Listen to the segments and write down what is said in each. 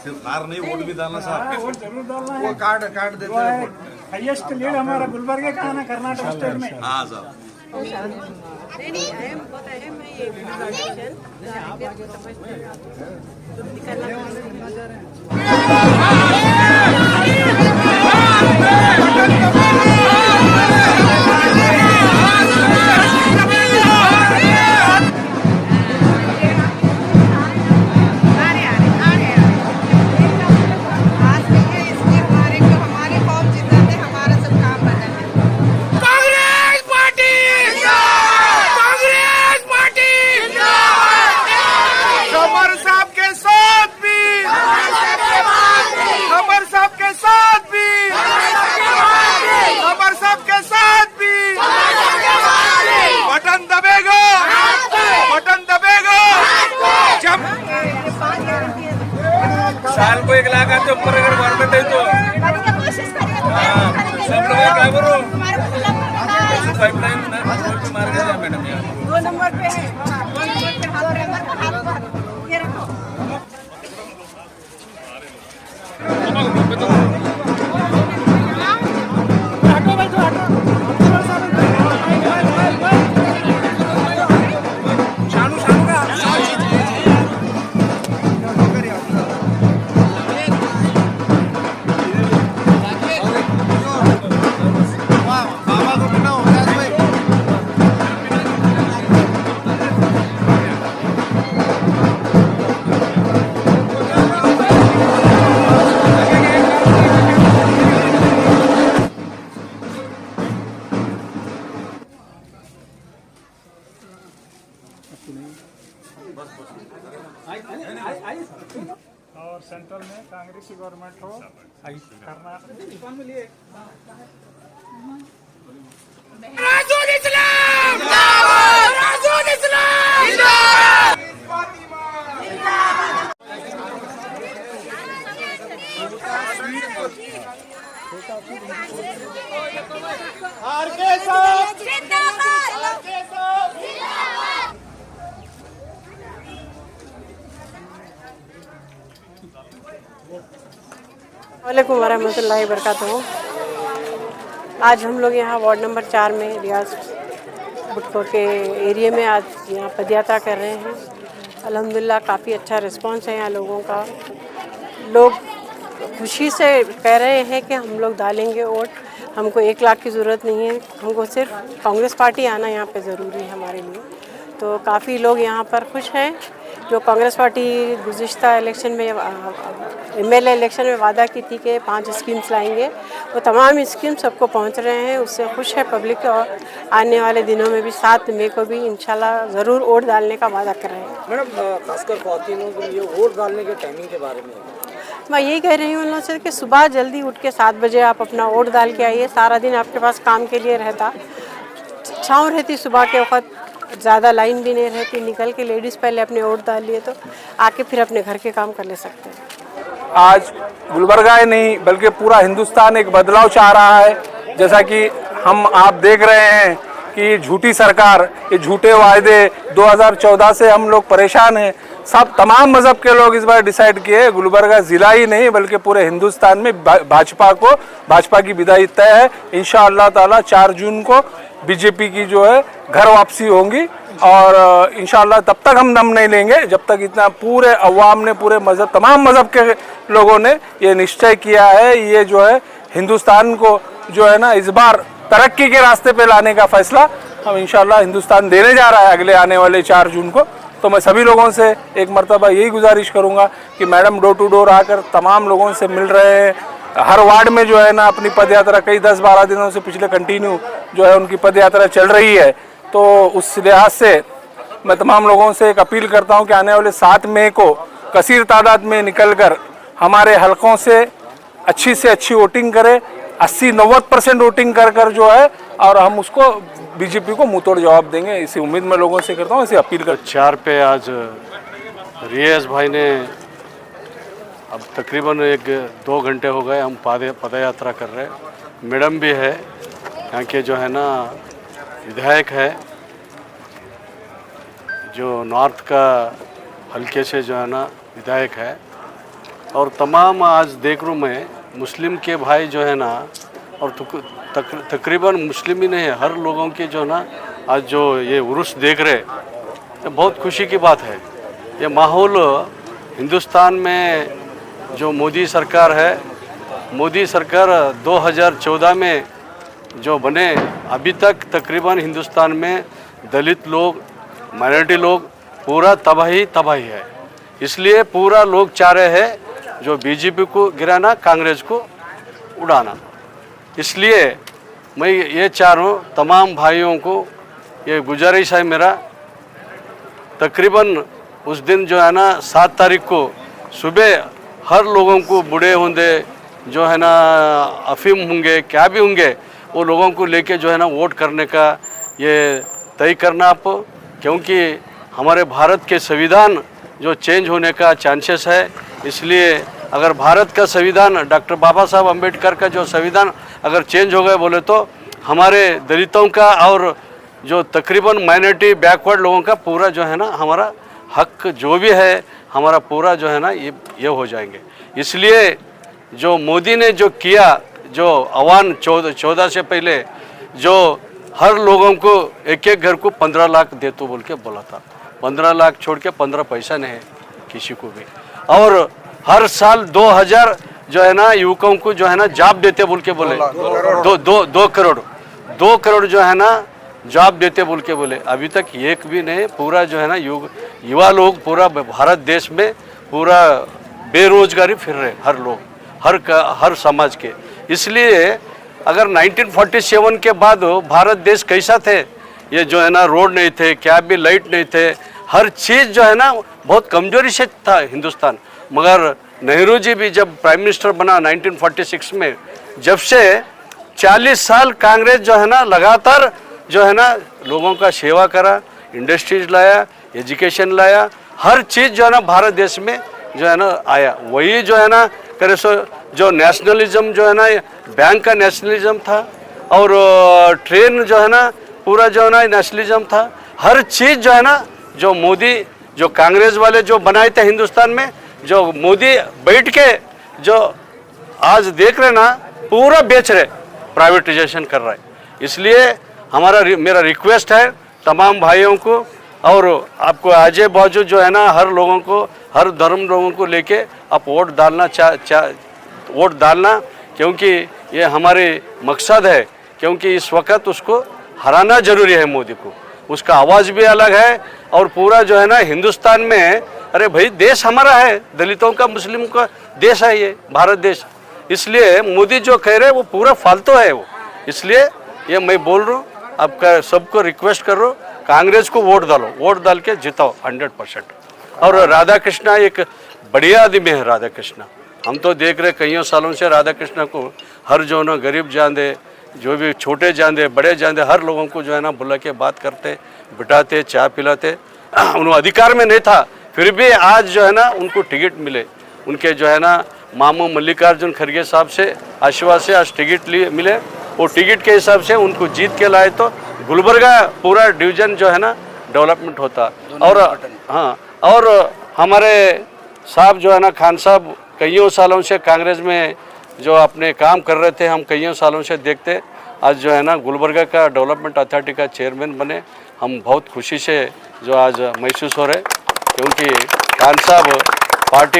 सिर्फ हार नहीं, वोट भी डालना साहब। वोट जरूर डालना है। वो कार्ड देते हैं वोट। हाईएस्ट लीड हमारा गुलबर्गा का है ना, कर्नाटक स्टेट में। हाँ साहब। नहीं अहम बहुत अहम है ये इलेक्शन। साल को 1 लाख आते ऊपर अगर गवर्नमेंट है तो सब लोग क्या करो पाइपलाइन मार के जाए मैडम यार 2 नंबर पे है 2 नंबर पे हाथ पर ये रखो। और सेंट्रल में कांग्रेस की गवर्नमेंट हो, कर्नाटक में लिए वालेकुम वरहमतुल्लाहि वबरकातुहू। आज हम लोग यहाँ वार्ड नंबर 4 में रियाज भुट्टो के एरिया में आज यहाँ पदयात्रा कर रहे हैं। अल्हम्दुलिल्लाह काफ़ी अच्छा रिस्पांस है यहाँ लोगों का। लोग खुशी से कह रहे हैं कि हम लोग डालेंगे वोट, हमको 1 लाख की ज़रूरत नहीं है, हमको सिर्फ कांग्रेस पार्टी आना यहाँ पे ज़रूरी है हमारे लिए। तो काफ़ी लोग यहाँ पर खुश हैं। जो कांग्रेस पार्टी गुज़िश्ता इलेक्शन में एमएलए इलेक्शन में वादा की थी कि 5 स्कीम्स लाएंगे, वो तमाम स्कीम सबको पहुँच रहे हैं, उससे खुश है पब्लिक। और आने वाले दिनों में भी 7 मई को भी इंशाल्लाह ज़रूर वोट डालने का वादा कर रहे हैं। मैडम खासकर ख़वातीनों के लिए वोट डालने के टाइमिंग के बारे में मैं यही कह रही हूँ उन लोगों से कि सुबह जल्दी उठ के 7 बजे आप अपना वोट डाल के आइए। सारा दिन आपके पास काम के लिए रहता, छाँव रहती, सुबह के वक्त ज़्यादा लाइन भी नहीं रहती। निकल के लेडीज़ पहले अपने वोट डाल लिए तो आके फिर अपने घर के काम कर ले सकते हैं। आज गुलबर्गा ही नहीं बल्कि पूरा हिंदुस्तान एक बदलाव चाह रहा है। जैसा कि आप देख रहे हैं कि झूठी सरकार, ये झूठे वायदे, 2014 से हम लोग परेशान हैं। सब तमाम मज़हब के लोग इस बार डिसाइड किए गुलबर्गा ज़िला ही नहीं बल्कि पूरे हिंदुस्तान में भाजपा की विदाई तय है। इंशाअल्लाह ताला 4 जून को बीजेपी की जो है घर वापसी होंगी। और इंशाअल्लाह तब तक हम दम नहीं लेंगे जब तक इतना पूरे अवाम ने, पूरे मज़हब, तमाम मज़हब के लोगों ने ये निश्चय किया है। ये जो है हिंदुस्तान को जो है ना इस बार तरक्की के रास्ते पे लाने का फैसला हम इंशाअल्लाह हिंदुस्तान देने जा रहा है अगले आने वाले 4 जून को। तो मैं सभी लोगों से एक मरतबा यही गुजारिश करूँगा कि मैडम डोर टू डोर आकर तमाम लोगों से मिल रहे हैं। हर वार्ड में जो है ना अपनी पद यात्रा कई 10-12 दिनों से पिछले कंटिन्यू जो है उनकी पद यात्रा चल रही है। तो उस लिहाज से मैं तमाम लोगों से एक अपील करता हूं कि आने वाले 7 मई को कसीर तादाद में निकलकर हमारे हलकों से अच्छी वोटिंग करें। 80-90% वोटिंग कर जो है और हम उसको बीजेपी को मुंह तोड़ जवाब देंगे। इसी उम्मीद मैं लोगों से करता हूँ, इसी अपील कर। 4 पे आज रियाज भाई ने अब तकरीबन 1-2 घंटे हो गए हम पदयात्रा कर रहे हैं। मैडम भी है यहाँ के जो है ना विधायक है, जो नॉर्थ का हल्के से जो है ना विधायक है, और तमाम आज देख रहा हूँ मैं मुस्लिम के भाई जो है ना, और तकरीबन मुस्लिम ही नहीं है, हर लोगों के जो ना आज जो ये उर्स देख रहे, ये बहुत खुशी की बात है। ये माहौल हिंदुस्तान में जो मोदी सरकार है, मोदी सरकार 2014 में जो बने, अभी तक तकरीबन हिंदुस्तान में दलित लोग, माइनॉरिटी लोग पूरा तबाही है। इसलिए पूरा लोग चाह रहे हैं जो बीजेपी को गिराना, कांग्रेस को उड़ाना। इसलिए मैं ये चाह रहा हूँ तमाम भाइयों को, ये गुजारिश है मेरा, तकरीबन उस दिन जो है ना 7 तारीख को सुबह हर लोगों को, बूढ़े होंगे जो है ना, अफीम होंगे, क्या भी होंगे, वो लोगों को लेके जो है ना वोट करने का ये तय करना आप, क्योंकि हमारे भारत के संविधान जो चेंज होने का चांसेस है। इसलिए अगर भारत का संविधान, डॉक्टर बाबा साहब अम्बेडकर का जो संविधान अगर चेंज हो गए बोले तो हमारे दलितों का और जो तकरीबन माइनॉरिटी बैकवर्ड लोगों का पूरा जो है ना हमारा हक जो भी है हमारा पूरा जो है ना ये हो जाएंगे। इसलिए जो मोदी ने जो किया, जो आह्वान 14 से पहले जो हर लोगों को एक घर को 15 लाख दे तो बोल के बोला था, 15 लाख छोड़ के 15 पैसा नहीं है किसी को भी। और हर साल 2000 जो है ना युवकों को जो है ना जॉब देते बोल के बोले, 2 करोड़ जो है ना जॉब देते बोल के बोले। अभी तक एक भी नहीं, पूरा जो है ना युवा लोग पूरा भारत देश में पूरा बेरोजगारी फिर रहे, हर लोग, हर समाज के। इसलिए अगर 1947 के बाद भारत देश कैसा थे, ये जो है ना रोड नहीं थे, क्या भी लाइट नहीं थे, हर चीज़ जो है ना बहुत कमजोरी से था हिंदुस्तान। मगर नेहरू जी भी जब प्राइम मिनिस्टर बना 1946 में, जब से 40 साल कांग्रेस जो है ना लगातार जो है ना लोगों का सेवा करा, इंडस्ट्रीज लाया, एजुकेशन लाया, हर चीज़ जो है ना भारत देश में जो है ना आया। वही जो है ना करे सो जो नेशनलिज्म जो है ना, बैंक का नेशनलिज्म था, और ट्रेन जो है ना पूरा जो है ना नेशनलिज्म था। हर चीज़ जो है ना जो मोदी, जो कांग्रेस वाले जो बनाए थे हिंदुस्तान में, जो मोदी बैठ के जो आज देख रहे ना पूरा बेच रहे, प्राइवेटाइजेशन कर रहा है। इसलिए मेरा रिक्वेस्ट है तमाम भाइयों को, और आपको आजे बाजू जो है ना हर लोगों को, हर धर्म लोगों को लेके आप वोट डालना, क्योंकि ये हमारे मकसद है। क्योंकि इस वक्त उसको हराना जरूरी है मोदी को, उसका आवाज़ भी अलग है। और पूरा जो है ना हिंदुस्तान में, अरे भाई देश हमारा है, दलितों का, मुस्लिम का देश है ये भारत देश। इसलिए मोदी जो कह रहे हैं वो पूरा फालतू है वो। इसलिए ये मैं बोल रहा हूँ, आपका सबको रिक्वेस्ट कर रहा हूँ, कांग्रेस को वोट डालो, वोट डाल के जिताओ 100%। और राधा कृष्णा एक बढ़िया आदमी है, राधा कृष्णा। हम तो देख रहे कईयों सालों से राधा कृष्णा को हर जो ना गरीब जान, जो भी छोटे जान, बड़े जान, हर लोगों को जो है ना बुला के बात करते, बिठाते, चाय पिलाते। उन्होंने अधिकार में नहीं था, फिर भी आज जो है ना उनको टिकट मिले। उनके जो है ना मामू मल्लिकार्जुन खड़गे साहब से आशीर्वाद से आज टिकट मिले। वो टिकट के हिसाब से उनको जीत के लाए तो गुलबर्गा पूरा डिवीज़न जो है ना डेवलपमेंट होता। और हाँ, और हमारे साहब जो है ना खान साहब कईयों सालों से कांग्रेस में जो अपने काम कर रहे थे, हम कईयों सालों से देखते, आज जो है ना गुलबर्गा का डेवलपमेंट अथॉरिटी का चेयरमैन बने। हम बहुत खुशी से जो आज महसूस हो रहे, क्योंकि खान साहब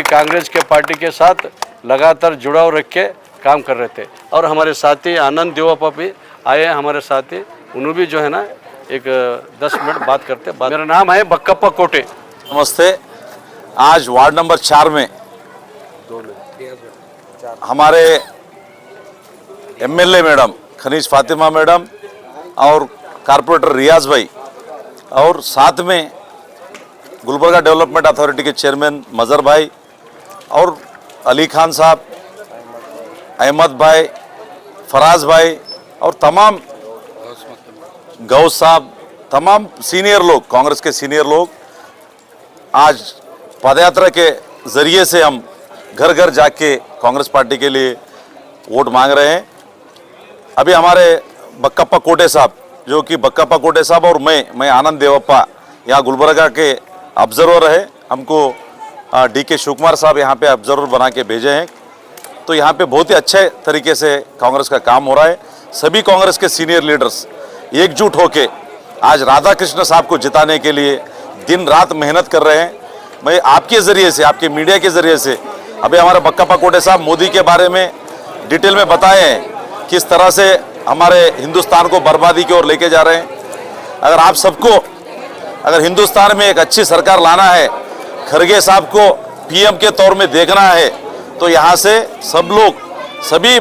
कांग्रेस के पार्टी के साथ लगातार जुड़ाव रख के काम कर रहे थे। और हमारे साथी आनंद देवप्पा भी आए, हमारे साथी, उन्होंने भी जो है ना एक 10 मिनट बात करते। मेरा नाम है बक्कप्पा कोटे। नमस्ते। आज वार्ड नंबर 4 में हमारे एमएलए मैडम खनीज फातिमा मैडम और कारपोरेटर रियाज भाई, और साथ में गुलबर्गा डेवलपमेंट अथॉरिटी के चेयरमैन मज़र भाई, और अली खान साहब, अहमद भाई, फराज भाई, और तमाम गौस साहब, तमाम सीनियर लोग, कांग्रेस के सीनियर लोग, आज पदयात्रा के ज़रिए से हम घर घर जाके कांग्रेस पार्टी के लिए वोट मांग रहे हैं। अभी हमारे बक्कप्पा कोटे साहब, जो कि बक्कप्पा कोटे साहब और मैं आनंद देवप्पा यहाँ गुलबर्गा के ऑब्जर्वर है, हमको DK शिवकुमार साहब यहाँ पे ऑब्जर्वर बना के भेजे हैं। तो यहाँ पे बहुत ही अच्छे तरीके से कांग्रेस का काम हो रहा है। सभी कांग्रेस के सीनियर लीडर्स एकजुट होके आज राधा कृष्ण साहब को जिताने के लिए दिन रात मेहनत कर रहे हैं। मैं आपके ज़रिए से, आपके मीडिया के ज़रिए से, अभी हमारे बक्काप्पा कोटे साहब मोदी के बारे में डिटेल में बताए हैं किस तरह से हमारे हिंदुस्तान को बर्बादी की ओर लेके जा रहे हैं। अगर आप सबको अगर हिंदुस्तान में एक अच्छी सरकार लाना है, खरगे साहब को PM के तौर में देखना है, तो यहाँ से सब लोग, सभी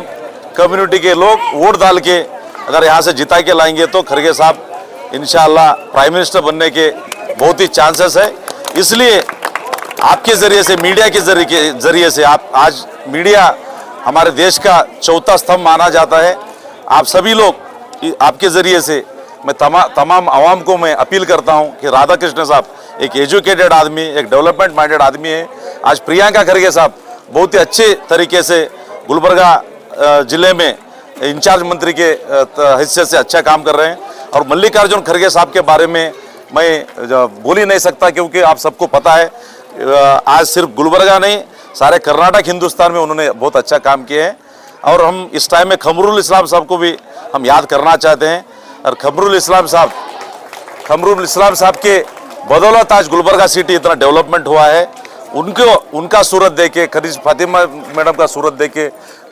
कम्युनिटी के लोग वोट डाल के अगर यहाँ से जिता के लाएंगे तो खरगे साहब इंशाअल्लाह प्राइम मिनिस्टर बनने के बहुत ही चांसेस है। इसलिए आपके ज़रिए से, मीडिया के ज़रिए से, आप आज मीडिया हमारे देश का चौथा स्तंभ माना जाता है। आप सभी लोग, आपके ज़रिए से मैं तमाम आवाम को मैं अपील करता हूं कि राधा कृष्ण साहब एक एजुकेटेड आदमी, एक डेवलपमेंट माइंडेड आदमी है। आज प्रियंका खरगे साहब बहुत ही अच्छे तरीके से गुलबर्गा ज़िले में इंचार्ज मंत्री के हिस्से से अच्छा काम कर रहे हैं। और मल्लिकार्जुन खरगे साहब के बारे में मैं बोल ही नहीं सकता, क्योंकि आप सबको पता है आज सिर्फ गुलबर्गा नहीं, सारे कर्नाटक हिंदुस्तान में उन्होंने बहुत अच्छा काम किया है। और हम इस टाइम में खमरुल इस्लाम साहब को भी हम याद करना चाहते हैं। और खमरुल इस्लाम साहब के बदौलत आज गुलबर्गा सिटी इतना डेवलपमेंट हुआ है। उनका सूरत देके, खरीज फातिमा मैडम का सूरत देके,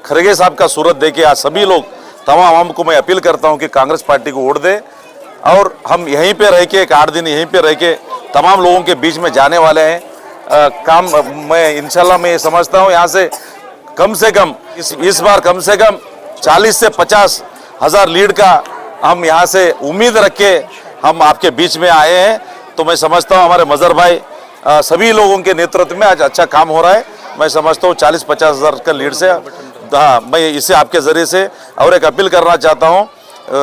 खरगे साहब का सूरत देके आज सभी लोग, तमाम आवाम को मैं अपील करता हूं कि कांग्रेस पार्टी को वोट दे। और हम यहीं पे रह के, एक 8 दिन यहीं पे रह के तमाम लोगों के बीच में जाने वाले हैं। काम मैं इंशाल्लाह मैं ये समझता हूँ यहाँ से कम इस बार कम से कम 40 से 50 हज़ार लीड का हम यहाँ से उम्मीद रख के हम आपके बीच में आए हैं। तो मैं समझता हूँ हमारे मज़र भाई सभी लोगों के नेतृत्व में आज अच्छा काम हो रहा है। मैं समझता हूँ 40-50 हज़ार का लीड से, हाँ, मैं इसे आपके ज़रिए से और एक अपील करना चाहता हूँ।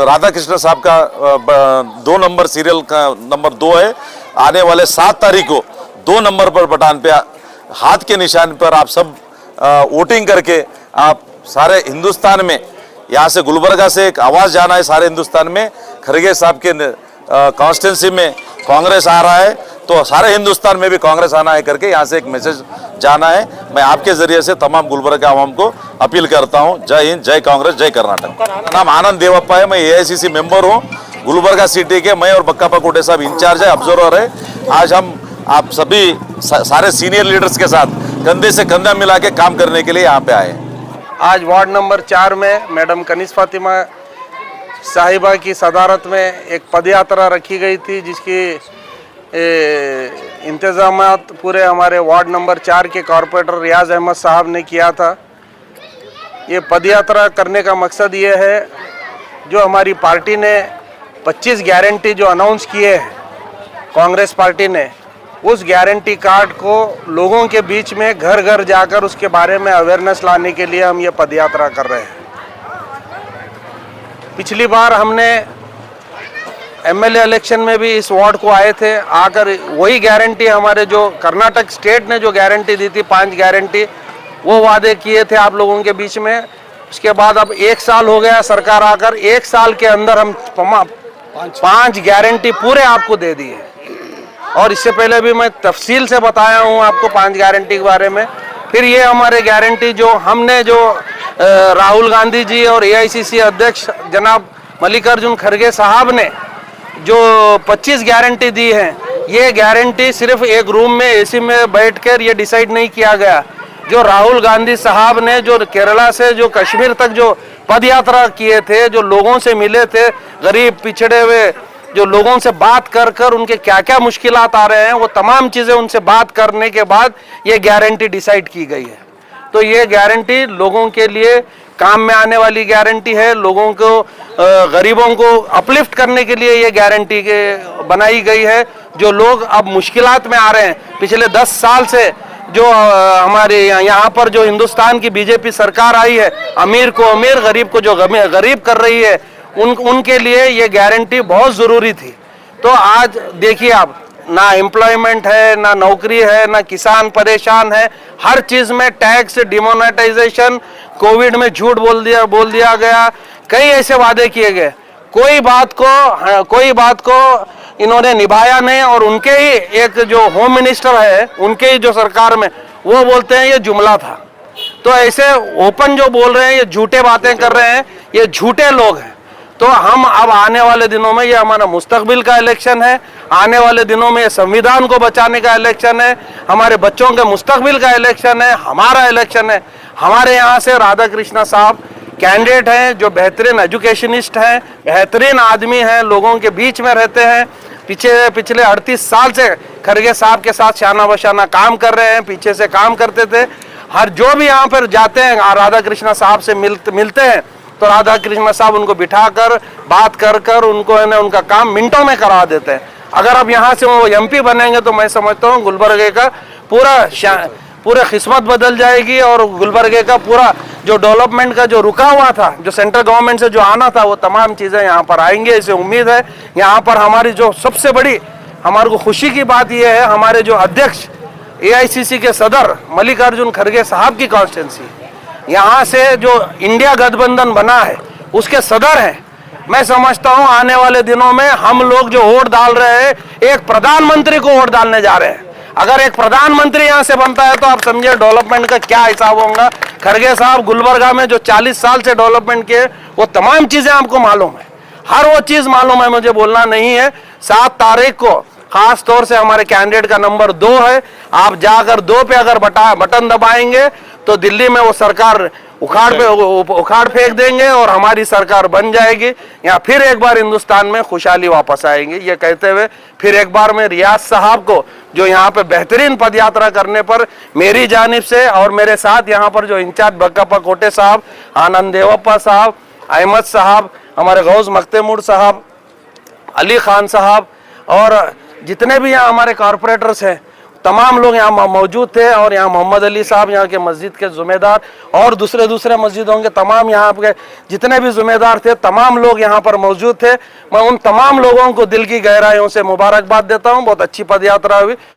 राधा कृष्ण साहब का 2 नंबर सीरियल का नंबर 2 है। आने वाले 7 तारीख को 2 नंबर पर बटन पे हाथ के निशान पर आप सब वोटिंग करके आप सारे हिंदुस्तान में, यहाँ से गुलबर्गा से एक आवाज़ जाना है सारे हिंदुस्तान में, खरगे साहब के कॉन्स्टिट्यूंसी में कांग्रेस आ रहा है तो सारे हिंदुस्तान में भी कांग्रेस आना है करके यहाँ से एक मैसेज जाना है। मैं आपके ज़रिए से तमाम गुलबर्गा आवाम को अपील करता हूँ। जय हिंद, जय कांग्रेस, जय कर्नाटक। मेरा नाम आनंद देवप्पा है, मैं AICC मेंबर हूँ गुलबर्गा सिटी के। मैं और बक्काप्पा कोटे साहब इंचार्ज है, ऑब्जर्वर है। आज हम आप सभी सारे सीनियर लीडर्स के साथ कंधे से कंधा मिला के काम करने के लिए यहाँ पे आए। आज वार्ड नंबर 4 में मैडम कनीज़ फातिमा साहिबा की सदारत में एक पदयात्रा रखी गई थी, जिसकी इंतज़ामात पूरे हमारे वार्ड नंबर 4 के कॉरपोरेटर रियाज अहमद साहब ने किया था। ये पदयात्रा करने का मकसद ये है, जो हमारी पार्टी ने 25 गारंटी जो अनाउंस किए हैं कांग्रेस पार्टी ने, उस गारंटी कार्ड को लोगों के बीच में घर घर जाकर उसके बारे में अवेयरनेस लाने के लिए हम ये पदयात्रा कर रहे हैं। पिछली बार हमने MLA इलेक्शन में भी इस वार्ड को आए थे, आकर वही गारंटी हमारे जो कर्नाटक स्टेट ने जो गारंटी दी थी 5 गारंटी, वो वादे किए थे आप लोगों के बीच में। उसके बाद अब 1 साल हो गया सरकार आकर, 1 साल के अंदर हम 5 गारंटी पूरे आपको दे दी है। और इससे पहले भी मैं तफसील से बताया हूँ आपको 5 गारंटी के बारे में। फिर ये हमारे गारंटी जो हमने जो राहुल गांधी जी और AICC अध्यक्ष जनाब मल्लिकार्जुन खरगे साहब ने जो 25 गारंटी दी है, ये गारंटी सिर्फ एक रूम में AC में बैठकर ये डिसाइड नहीं किया गया। जो राहुल गांधी साहब ने जो केरला से जो कश्मीर तक जो पदयात्रा किए थे, जो लोगों से मिले थे, गरीब पिछड़े हुए जो लोगों से बात कर कर उनके क्या क्या मुश्किलात आ रहे हैं, वो तमाम चीज़ें उनसे बात करने के बाद ये गारंटी डिसाइड की गई है। तो ये गारंटी लोगों के लिए काम में आने वाली गारंटी है। लोगों को, गरीबों को अपलिफ्ट करने के लिए ये गारंटी बनाई गई है। जो लोग अब मुश्किलात में आ रहे हैं, पिछले 10 साल से जो हमारे यहाँ पर जो हिंदुस्तान की BJP सरकार आई है, अमीर को अमीर, गरीब को जो गरीब कर रही है, उनके लिए ये गारंटी बहुत ज़रूरी थी। तो आज देखिए आप, ना एम्प्लॉयमेंट है, ना नौकरी है, ना किसान परेशान है, हर चीज़ में टैक्स, डिमोनेटाइजेशन, कोविड में झूठ बोल दिया गया, कई ऐसे वादे किए गए। कोई बात को इन्होंने निभाया नहीं। और उनके ही एक जो होम मिनिस्टर है, उनके ही जो सरकार में, वो बोलते हैं ये जुमला था। तो ऐसे ओपन जो बोल रहे हैं, ये झूठे बातें कर रहे हैं, ये झूठे लोग हैं। तो हम अब आने वाले दिनों में, ये हमारा मुस्तकबिल का इलेक्शन है, आने वाले दिनों में ये संविधान को बचाने का इलेक्शन है, हमारे बच्चों के मुस्तकबिल का इलेक्शन है, हमारा इलेक्शन है। हमारे यहाँ से राधा कृष्णा साहब कैंडिडेट हैं, जो बेहतरीन एजुकेशनिस्ट हैं, बेहतरीन आदमी हैं, लोगों के बीच में रहते हैं। पिछले 38 साल से खरगे साहब के साथ शाना बशाना काम कर रहे हैं, पीछे से काम करते थे। हर जो भी यहाँ पर जाते हैं, राधा कृष्णा साहब से मिलते हैं, तो राधा कृष्णा साहब उनको बिठाकर बात कर उनको है ना, उनका काम मिनटों में करा देते हैं। अगर अब यहाँ से वो एमपी बनेंगे तो मैं समझता हूँ गुलबर्गे का पूरा किस्मत बदल जाएगी। और गुलबर्गे का पूरा जो डेवलपमेंट का जो रुका हुआ था, जो सेंट्रल गवर्नमेंट से जो आना था, वो तमाम चीज़ें यहाँ पर आएंगे, इसे उम्मीद है। यहाँ पर हमारी जो सबसे बड़ी हमारे को खुशी की बात यह है, हमारे जो अध्यक्ष AICC के सदर मल्लिकार्जुन खड़गे साहब की कॉन्स्टिट्यूंसी, यहाँ से जो इंडिया गठबंधन बना है, उसके सदर हैं। मैं समझता हूँ आने वाले दिनों में हम लोग जो वोट डाल रहे हैं, एक प्रधानमंत्री को वोट डालने जा रहे हैं। अगर एक प्रधानमंत्री यहाँ से बनता है तो आप समझिए डेवलपमेंट का क्या हिसाब होगा। खड़गे साहब गुलबर्गा में जो 40 साल से डेवलपमेंट किए, वो तमाम चीजें आपको मालूम है, हर वो चीज मालूम है, मुझे बोलना नहीं है। 7 तारीख को खास तौर से हमारे कैंडिडेट का नंबर 2 है। आप जाकर 2 पे अगर बटन दबाएंगे तो दिल्ली में वो सरकार उखाड़ फेंक देंगे और हमारी सरकार बन जाएगी। यहाँ फिर एक बार हिंदुस्तान में खुशहाली वापस आएंगे। ये कहते हुए फिर एक बार मैं रियाज साहब को, जो यहाँ पे बेहतरीन पदयात्रा करने पर मेरी जानिब से, और मेरे साथ यहाँ पर जो इंचार्ज बक्कापा कोटे साहब, आनंद देवप्पा साहब, अहमद साहब, हमारे गौस मख्तेमूर साहब, अली खान साहब, और जितने भी यहाँ हमारे कॉरपोरेटर्स हैं, तमाम लोग यहाँ मौजूद थे। और यहाँ मोहम्मद अली साहब, यहाँ के मस्जिद के जुम्मेदार, और दूसरे मस्जिदों के तमाम यहाँ के जितने भी जुम्मेदार थे, तमाम लोग यहाँ पर मौजूद थे। मैं उन तमाम लोगों को दिल की गहराइयों से मुबारकबाद देता हूँ। बहुत अच्छी पदयात्रा हुई।